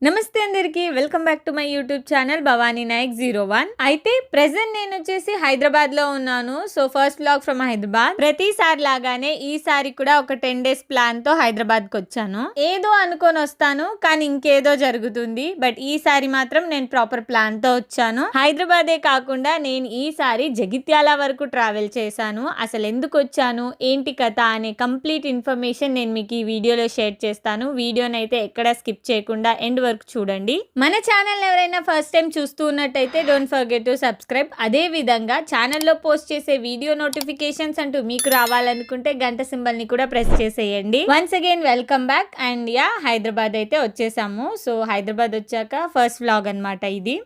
నమస్తే అందరికి welcome back to my YouTube channel Bhavani Naik 01. అయితే ప్రెసెంట్ నేను వచ్చేసి హైదరాబాద్ లో ఉన్నాను. So first vlog from Hyderabad. ప్రతిసారి లాగానే ఈసారి కూడా ఒక 10 days ప్లాన్ తో హైదరాబాద్ కి వచ్చాను. ఏదో అనుకొని వస్తాను కానీ ఇంకేదో జరుగుతుంది. బట్ ఈసారి మాత్రం నేను ప్రాపర్ ప్లాన్ తో వచ్చాను. హైదరాబాదే కాకుండా నేను ఈసారి జగిత్యాల వరకు ట్రావెల్ చేశాను. అసలు ఎందుకు వచ్చాను, ఏంటి కథ అనే కంప్లీట్ ఇన్ఫర్మేషన్ నేను మీకు ఈ వీడియోలో షేర్ చేస్తాను. వీడియోని అయితే ఎక్కడ స్కిప్ చేయకుండా ఎండ్ వరకు చూడండి. మన ఛానల్ ఎవరైనా ఫస్ట్ టైం చూస్తూ ఉన్నట్టయితే డోంట్ ఫర్గెట్ టు సబ్స్క్రైబ్. అదే విధంగా ఛానల్లో పోస్ట్ చేసే వీడియో నోటిఫికేషన్స్ అంటూ మీకు రావాలనుకుంటే గంట సింబల్ ని కూడా ప్రెస్ చేసేయండి. Once again welcome back. And Hyderabad అయితే వచ్చేసాము. సో హైదరాబాద్ వచ్చాక ఫస్ట్ వ్లాగ్ అన్నమాట ఇది.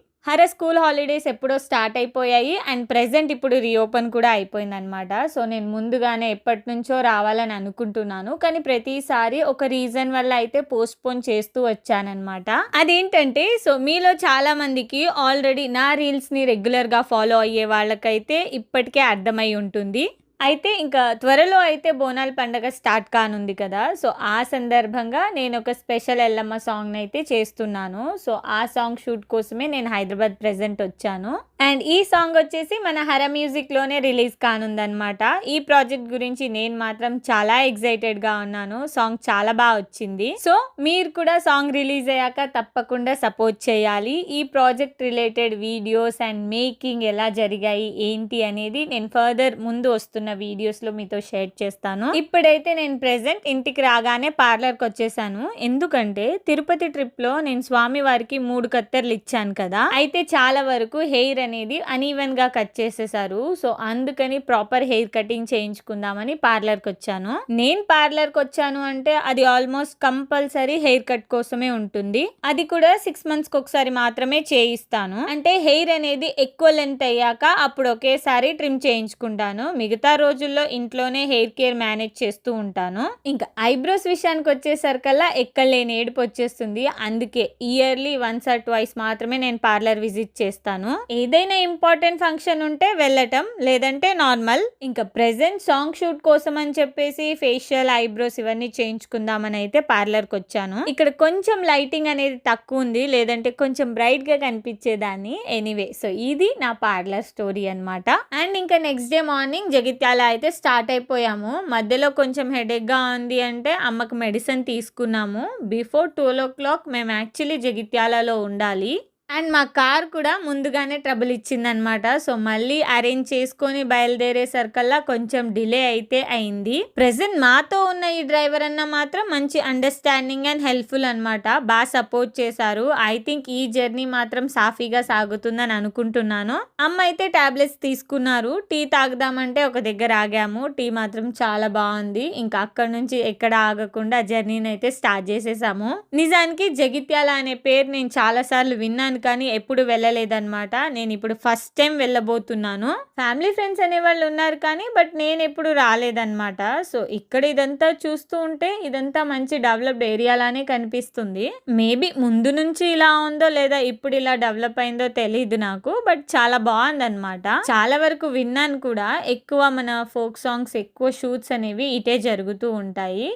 స్కూల్ హాలిడేస్ ఎప్పుడో స్టార్ట్ అయిపోయాయి అండ్ ప్రెసెంట్ ఇప్పుడు రీఓపెన్ కూడా అయిపోయింది అనమాట. సో నేను ముందుగానే ఎప్పటి నుంచో రావాలని అనుకుంటున్నాను కానీ ప్రతిసారి ఒక రీజన్ వల్ల అయితే పోస్ట్ పోన్ చేస్తూ వచ్చానమాట. అదేంటంటే సో మీలో చాలా మందికి ఆల్రెడీ నా రీల్స్ ని రెగ్యులర్ గా ఫాలో అయ్యే వాళ్ళకైతే ఇప్పటికే అర్థమై ఉంటుంది. అయితే ఇంకా త్వరలో అయితే బోనాల పండగ స్టార్ట్ కానుంది కదా. సో ఆ సందర్భంగా నేను ఒక స్పెషల్ ఎల్లమ్మ సాంగ్ అయితే చేస్తున్నాను. సో ఆ సాంగ్ షూట్ కోసమే నేను హైదరాబాద్ ప్రెసెంట్ వచ్చాను. అండ్ ఈ సాంగ్ వచ్చేసి మన హర మ్యూజిక్ లోనే రిలీజ్ కానుందనమాట. ఈ ప్రాజెక్ట్ గురించి నేను మాత్రం చాలా ఎక్సైటెడ్ గా ఉన్నాను. సాంగ్ చాలా బాగా వచ్చింది. సో మీరు కూడా సాంగ్ రిలీజ్ అయ్యాక తప్పకుండా సపోర్ట్ చేయాలి. ఈ project related videos and making ఎలా జరిగాయి ఏంటి అనేది నేను ఫర్దర్ ముందు వస్తున్న వీడియోస్ లో మీతో షేర్ చేస్తాను. ఇప్పుడైతే నేను ప్రెసెంట్ ఇంటికి రాగానే పార్లర్ కి వచ్చేసాను. ఎందుకంటే తిరుపతి ట్రిప్ లో నేను స్వామి వారికి 3 కత్తెర్లు ఇచ్చాను కదా. అయితే చాలా వరకు హెయిర్ అనేది అన్ఈవెన్ గా కట్ చేసేసారు. సో అందుకని ప్రాపర్ హెయిర్ కటింగ్ చేయించుకుందామని పార్లర్ కి వచ్చాను. నేను పార్లర్ కి వచ్చాను అంటే అది ఆల్మోస్ట్ కంపల్సరీ హెయిర్ కట్ కోసమే ఉంటుంది. అది కూడా 6 months కి ఒకసారి మాత్రమే చేయిస్తాను. అంటే హెయిర్ అనేది ఎక్కువ లెంత్ అయ్యాక అప్పుడు ఒకేసారి ట్రిమ్ చేయించుకుంటాను. మిగతా రోజుల్లో ఇంట్లోనే హెయిర్ కేర్ మేనేజ్ చేస్తూ ఉంటాను. ఇంకా ఐబ్రోస్ విషయానికి వచ్చేసరికల్లా ఎక్కడలేని ఏడుపు వచ్చేస్తుంది. అందుకే ఇయర్లీ వన్స్ ఆర్ ట్వైస్ మాత్రమే నేను పార్లర్ విజిట్ చేస్తాను. ఏదైనా ఇంపార్టెంట్ ఫంక్షన్ ఉంటే వెళ్ళటం, లేదంటే నార్మల్. ఇంకా ప్రెసెంట్ సాంగ్ షూట్ కోసం అని చెప్పేసి ఫేషియల్, ఐబ్రోస్ ఇవన్నీ చేయించుకుందామని అయితే పార్లర్ కి వచ్చాను. ఇక్కడ కొంచెం లైటింగ్ అనేది తక్కువ ఉంది, లేదంటే కొంచెం బ్రైట్ గా కనిపించేదాన్ని. ఎనీవే సో ఇది నా పార్లర్ స్టోరీ అన్నమాట. అండ్ ఇంకా నెక్స్ట్ డే మార్నింగ్ జగిత్యాల అయితే స్టార్ట్ అయిపోయాము. మధ్యలో కొంచెం హెడేక్ గా ఉంది అంటే అమ్మకి మెడిసిన్ తీసుకున్నాము. బిఫోర్ 12 o'clock మేము యాక్చువల్లీ జగిత్యాలలో ఉండాలి. అండ్ మా కార్ కూడా ముందుగానే ట్రబుల్ ఇచ్చిందనమాట. సో మళ్ళీ అరేంజ్ చేసుకొని బయలుదేరే సరికల్లా కొంచెం డిలే అయితే అయింది. ప్రెసెంట్ మాతో ఉన్న ఈ డ్రైవర్ అన్న మాత్రం మంచి అండర్స్టాండింగ్ అండ్ హెల్ప్ఫుల్ అనమాట. బాగా సపోర్ట్ చేశారు. ఐ థింక్ ఈ జర్నీ మాత్రం సాఫీగా సాగుతుందని అనుకుంటున్నాను. అమ్మ అయితే టాబ్లెట్స్ తీసుకున్నారు. టీ తాగుదామంటే ఒక దగ్గర ఆగాము. టీ మాత్రం చాలా బాగుంది. ఇంకా అక్కడ నుంచి ఎక్కడ ఆగకుండా జర్నీని అయితే స్టార్ట్ చేసేసాము. నిజానికి జగిత్యాల అనే పేరు నేను చాలా సార్లు విన్నాను కానీ ఎప్పుడు వెళ్ళలేదన్నమాట. నేను ఇప్పుడు ఫస్ట్ టైం వెళ్ళబోతున్నాను. ఫ్యామిలీ ఫ్రెండ్స్ అనే వాళ్ళు ఉన్నారు కానీ బట్ నేను ఎప్పుడు రాలేదన్నమాట. సో ఇక్కడ ఇదంతా చూస్తూ ఉంటే ఇదంతా మంచి డెవలప్డ్ ఏరియా లానే కనిపిస్తుంది. మేబీ ముందు నుంచి ఇలా ఉందో లేదా ఇప్పుడు ఇలా డెవలప్ అయిందో తెలియదు నాకు. బట్ చాలా బాగుందన్నమాట. చాలా వరకు విన్నాను కూడా. ఎక్కువ మన ఫోక్ సాంగ్స్ ఎక్కువ షూట్స్ అనేవి ఇటే జరుగుతూ ఉంటాయి.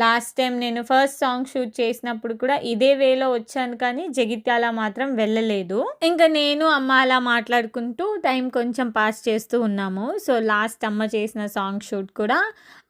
లాస్ట్ టైం నేను ఫస్ట్ సాంగ్ షూట్ చేసినప్పుడు కూడా ఇదే వేలో వచ్చాను కానీ జగిత్యాల మాత్రం వెళ్ళలేదు. ఇంకా నేను అమ్మ అలా మాట్లాడుకుంటూ టైం కొంచెం పాస్ చేస్తూ ఉన్నాము. సో లాస్ట్ అమ్మ చేసిన సాంగ్ షూట్ కూడా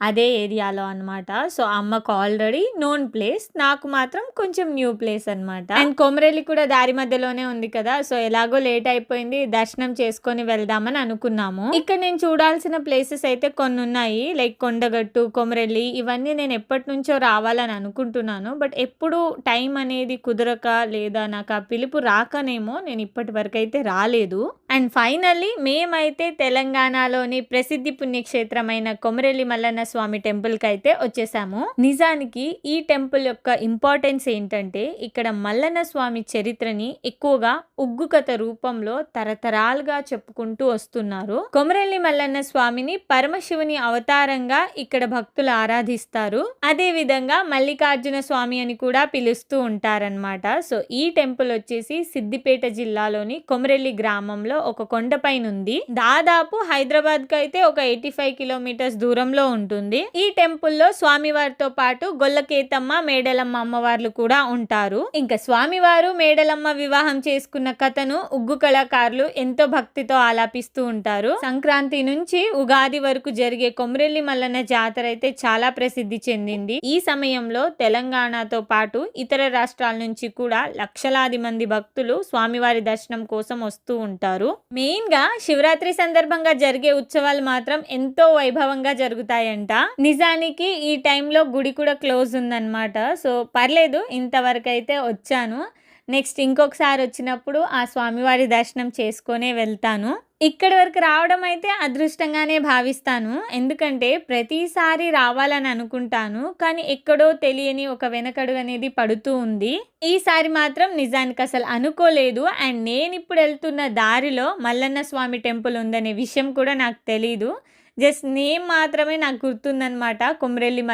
అదే ఏరియాలో అనమాట. సో అమ్మకు ఆల్రెడీ నోన్ ప్లేస్, నాకు మాత్రం కొంచెం న్యూ ప్లేస్ అనమాట. అండ్ కొమరేలి కూడా దారి మధ్యలోనే ఉంది కదా. సో ఎలాగో లేట్ అయిపోయింది, దర్శనం చేసుకొని వెళ్దామని అనుకున్నాము. ఇక్కడ నేను చూడాల్సిన ప్లేసెస్ అయితే కొన్ని ఉన్నాయి. లైక్ కొండగట్టు, కొమరెల్లి ఇవన్నీ నేను ఎప్పటి నుంచో రావాలని అనుకుంటున్నాను. బట్ ఎప్పుడు టైం అనేది కుదరక లేదా నాకు ఆ పిలుపు రాకనేమో నేను ఇప్పటి వరకు అయితే రాలేదు. అండ్ ఫైనల్లీ మేమైతే తెలంగాణలోని ప్రసిద్ధి పుణ్యక్షేత్రమైన కొమరెల్లి మల్లన్న స్వామి టెంపుల్ కి అయితే వచ్చేసాము. నిజానికి ఈ టెంపుల్ యొక్క ఇంపార్టెన్స్ ఏంటంటే ఇక్కడ మల్లన్న స్వామి చరిత్రని ఎక్కువగా ఉగ్గు కథ రూపంలో తరతరాలుగా చెప్పుకుంటూ వస్తున్నారు. కొమరెల్లి మల్లన్న స్వామిని పరమశివుని అవతారంగా ఇక్కడ భక్తులు ఆరాధిస్తారు. అదే విధంగా మల్లికార్జున స్వామి అని కూడా పిలుస్తూ ఉంటారన్నమాట. సో ఈ టెంపుల్ వచ్చేసి సిద్దిపేట జిల్లాలోని కొమరెల్లి గ్రామంలో ఒక కొండపైన ఉంది. దాదాపు హైదరాబాద్ కి అయితే ఒక 85 కిలోమీటర్స్ దూరంలో ఉంటుంది. ఈ టెంపుల్ లో స్వామివారితో పాటు గొల్లకేతమ్మ, మేడలమ్మ అమ్మవార్లు కూడా ఉంటారు. ఇంకా స్వామివారు మేడలమ్మ వివాహం చేసుకున్న కథను ఉగ్గు కళాకారులు ఎంతో భక్తితో ఆలాపిస్తూ ఉంటారు. సంక్రాంతి నుంచి ఉగాది వరకు జరిగే కొమరెల్లి మల్లన్న జాతర అయితే చాలా ప్రసిద్ధి చెందింది. ఈ సమయంలో తెలంగాణతో పాటు ఇతర రాష్ట్రాల నుంచి కూడా లక్షలాది మంది భక్తులు స్వామివారి దర్శనం కోసం వస్తూ ఉంటారు. మెయిన్ గా శివరాత్రి సందర్భంగా జరిగే ఉత్సవాలు మాత్రం ఎంతో వైభవంగా జరుగుతాయంట. నిజానికి ఈ టైంలో గుడి కూడా క్లోజ్ ఉందన్నమాట. సో పర్లేదు, ఇంతవరకు అయితే వచ్చాను. నెక్స్ట్ ఇంకొకసారి వచ్చినప్పుడు ఆ స్వామివారి దర్శనం చేసుకొనే వెళ్తాను. ఇక్కడి వరకు రావడం అయితే అదృష్టంగానే భావిస్తాను. ఎందుకంటే ప్రతిసారి రావాలని అనుకుంటాను, కానీ ఎక్కడో తెలియని ఒక వెనకడుగు అనేది పడుతూ ఉంది. ఈసారి మాత్రం నిజానికి అసలు అనుకోలేదు. అండ్ నేను ఇప్పుడు వెళ్తున్న దారిలో మల్లన్న స్వామి టెంపుల్ ఉందనే విషయం కూడా నాకు తెలీదు. జస్ట్ నేమ్ మాత్రమే నాకు గుర్తుందనమాట, కొమరెల్లి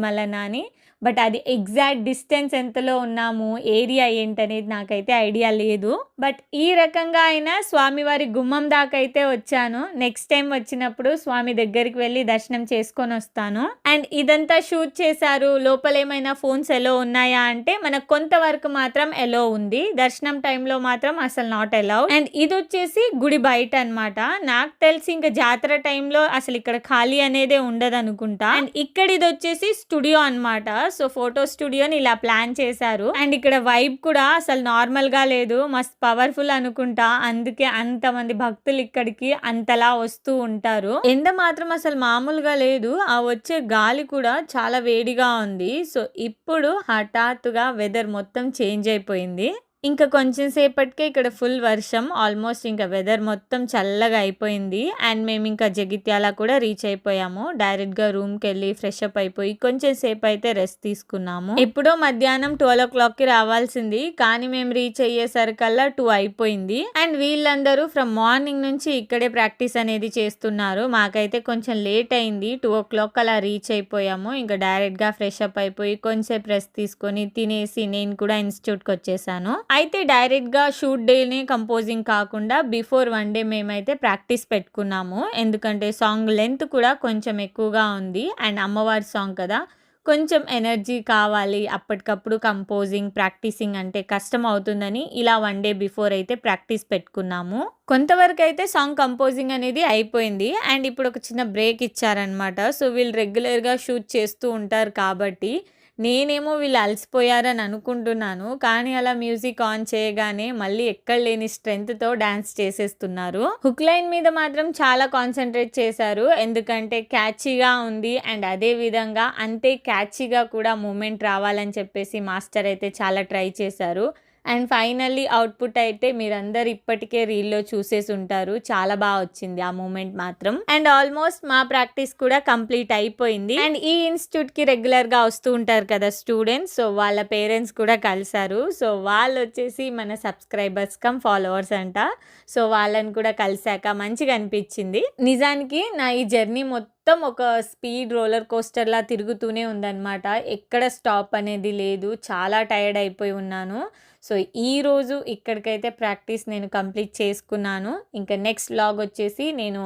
మల్లన్న అని. బట్ అది ఎగ్జాక్ట్ డిస్టెన్స్ ఎంతలో ఉన్నాము, ఏరియా ఏంటనేది నాకైతే ఐడియా లేదు. బట్ ఈ రకంగా అయినా స్వామివారి గుమ్మం దాకా అయితే వచ్చాను. నెక్స్ట్ టైం వచ్చినప్పుడు స్వామి దగ్గరికి వెళ్ళి దర్శనం చేసుకొని వస్తాను. అండ్ ఇదంతా షూట్ చేశారు. లోపల ఏమైనా ఫోన్స్ ఎలో ఉన్నాయా అంటే మనకు కొంతవరకు మాత్రం ఎలో ఉంది. దర్శనం టైంలో మాత్రం అసలు నాట్ ఎలౌ. అండ్ ఇది వచ్చేసి గుడి బయట అనమాట. నాకు తెలిసి ఇంకా జాతర టైంలో అసలు ఇక్కడ ఖాళీ అనేదే ఉండదు అనుకుంటా. అండ్ ఇక్కడ ఇది వచ్చేసి స్టూడియో అనమాట. సో ఫోటో స్టూడియోని ఇలా ప్లాన్ చేశారు. అండ్ ఇక్కడ వైబ్ కూడా అసలు నార్మల్ గా లేదు, మస్త్ పవర్ఫుల్ అనుకుంటా. అందుకే అంతమంది భక్తులు ఇక్కడికి అంతలా వస్తూ ఉంటారు. ఎండ మాత్రం అసలు మామూలుగా లేదు. ఆ వచ్చే గాలి కూడా చాలా వేడిగా ఉంది. సో ఇప్పుడు హఠాత్తుగా వెదర్ మొత్తం చేంజ్ అయిపోయింది. ఇంకా కొంచెం సేపటికే ఇక్కడ ఫుల్ వర్షం. ఆల్మోస్ట్ ఇంకా వెదర్ మొత్తం చల్లగా అయిపోయింది. అండ్ మేము ఇంకా జగిత్యాల కూడా రీచ్ అయిపోయాము. డైరెక్ట్ గా రూమ్ కి వెళ్ళి ఫ్రెష్ అప్ అయిపోయి కొంచెం సేపు అయితే రెస్ట్ తీసుకున్నాము. ఎప్పుడో మధ్యాహ్నం 12 o'clock కి రావాల్సింది, కానీ మేము రీచ్ అయ్యేసరికల్లా 2 అయిపోయింది. అండ్ వీళ్ళందరూ ఫ్రమ్ మార్నింగ్ నుంచి ఇక్కడే ప్రాక్టీస్ అనేది చేస్తున్నారు. మాకైతే కొంచెం లేట్ అయింది. 2 o'clock అలా రీచ్ అయిపోయాము. ఇంకా డైరెక్ట్ గా ఫ్రెష్ అప్ అయిపోయి కొంచెం రెస్ట్ తీసుకొని తినేసి నేను కూడా ఇన్స్టిట్యూట్ కి వచ్చేసాను. అయితే డైరెక్ట్ గా షూట్ డేనే కంపోజింగ్ కాకుండా బిఫోర్ 1 day మేమైతే ప్రాక్టీస్ పెట్టుకున్నాము. ఎందుకంటే సాంగ్ లెంత్ కూడా కొంచెం ఎక్కువగా ఉంది. అండ్ అమ్మవారి సాంగ్ కదా, కొంచెం ఎనర్జీ కావాలి. అప్పటికప్పుడు కంపోజింగ్ ప్రాక్టీసింగ్ అంటే కష్టం అవుతుందని ఇలా 1 day బిఫోర్ అయితే ప్రాక్టీస్ పెట్టుకున్నాము. కొంతవరకు అయితే సాంగ్ కంపోజింగ్ అనేది అయిపోయింది. అండ్ ఇప్పుడు ఒక చిన్న బ్రేక్ ఇచ్చారనమాట. సో వీళ్ళు రెగ్యులర్గా షూట్ చేస్తూ ఉంటారు కాబట్టి నేనేమో వీళ్ళు అలసిపోయారని అనుకుంటున్నాను, కానీ అలా మ్యూజిక్ ఆన్ చేయగానే మళ్ళీ ఎక్కడ లేని స్ట్రెంగ్త్తో డాన్స్ చేసేస్తున్నారు. హుక్ లైన్ మీద మాత్రం చాలా కాన్సన్ట్రేట్ చేశారు, ఎందుకంటే క్యాచీగా ఉంది. అండ్ అదే విధంగా అంతే క్యాచీగా కూడా మూమెంట్ రావాలని చెప్పేసి మాస్టర్ అయితే చాలా ట్రై చేశారు. అండ్ ఫైనల్లీ అవుట్పుట్ అయితే మీరందరు ఇప్పటికే రీల్లో చూసేసి ఉంటారు. చాలా బాగా వచ్చింది ఆ మూమెంట్ మాత్రం. అండ్ ఆల్మోస్ట్ మా ప్రాక్టీస్ కూడా కంప్లీట్ అయిపోయింది. అండ్ ఈ ఇన్స్టిట్యూట్ కి రెగ్యులర్ గా వస్తూ ఉంటారు కదా స్టూడెంట్స్, సో వాళ్ళ పేరెంట్స్ కూడా కలిసారు. సో వాళ్ళు వచ్చేసి మన సబ్స్క్రైబర్స్ కమ్ ఫాలోవర్స్ అంట. సో వాళ్ళని కూడా కలిసాక మంచిగా అనిపించింది. నిజానికి నా ఈ జర్నీ మొత్తం ఒక స్పీడ్ రోలర్ కోస్టర్ లా తిరుగుతూనే ఉందన్నమాట. ఎక్కడ స్టాప్ అనేది లేదు. చాలా టైర్డ్ అయిపోయి ఉన్నాను. సో ఈరోజు ఇక్కడికైతే ప్రాక్టీస్ నేను కంప్లీట్ చేసుకున్నాను. ఇంకా నెక్స్ట్ వ్లాగ్ వచ్చేసి నేను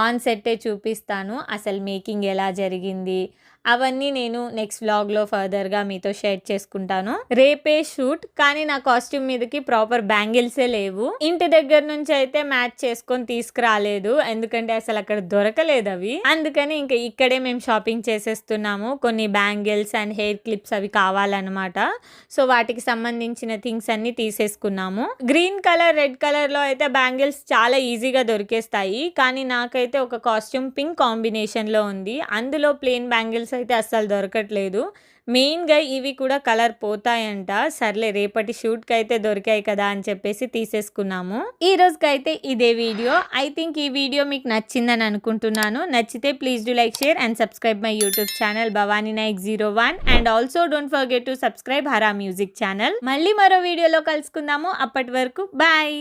ఆన్ సెట్టే చూపిస్తాను, అసలు మేకింగ్ ఎలా జరిగింది అవన్నీ నేను నెక్స్ట్ వ్లాగ్లో ఫర్దర్గా మీతో షేర్ చేసుకుంటాను. రేపే షూట్, కానీ నా కాస్ట్యూమ్ మీదకి ప్రాపర్ బ్యాంగిల్సే లేవు. ఇంటి దగ్గర నుంచి అయితే మ్యాచ్ చేసుకొని తీసుకురాలేదు, ఎందుకంటే అసలు అక్కడ దొరకలేదు అవి. అందుకని ఇంకా ఇక్కడే మేము షాపింగ్ చేసేస్తున్నాము. కొన్ని బ్యాంగిల్స్ అండ్ హెయిర్ క్లిప్స్ అవి కావాలన్నమాట. సో వాటికి సంబంధించిన థింగ్స్ అన్ని తీసేసుకున్నాము. గ్రీన్ కలర్, రెడ్ కలర్లో అయితే బ్యాంగిల్స్ చాలా ఈజీగా దొరికేస్తాయి, కానీ నాకైతే ఒక కాస్ట్యూమ్ పింక్ కాంబినేషన్లో ఉంది. అందులో ప్లెయిన్ బ్యాంగిల్స్ అయితే అస్సలు దొరకట్లేదు. మెయిన్గా ఇవి కూడా కలర్ పోతాయంట. సర్లే రేపటి షూట్కి అయితే దొరికాయి కదా అని చెప్పేసి తీసేసుకున్నాము. ఈ రోజుకైతే ఇదే వీడియో. ఐ థింక్ ఈ వీడియో మీకు నచ్చిందని అనుకుంటున్నాను. నచ్చితే please do like, share and subscribe my YouTube channel Bhavani Naik 01. And also don't forget to subscribe Hara music channel. మళ్ళీ మరో వీడియోలో కలుసుకుందాము. అప్పటి వరకు బాయ్.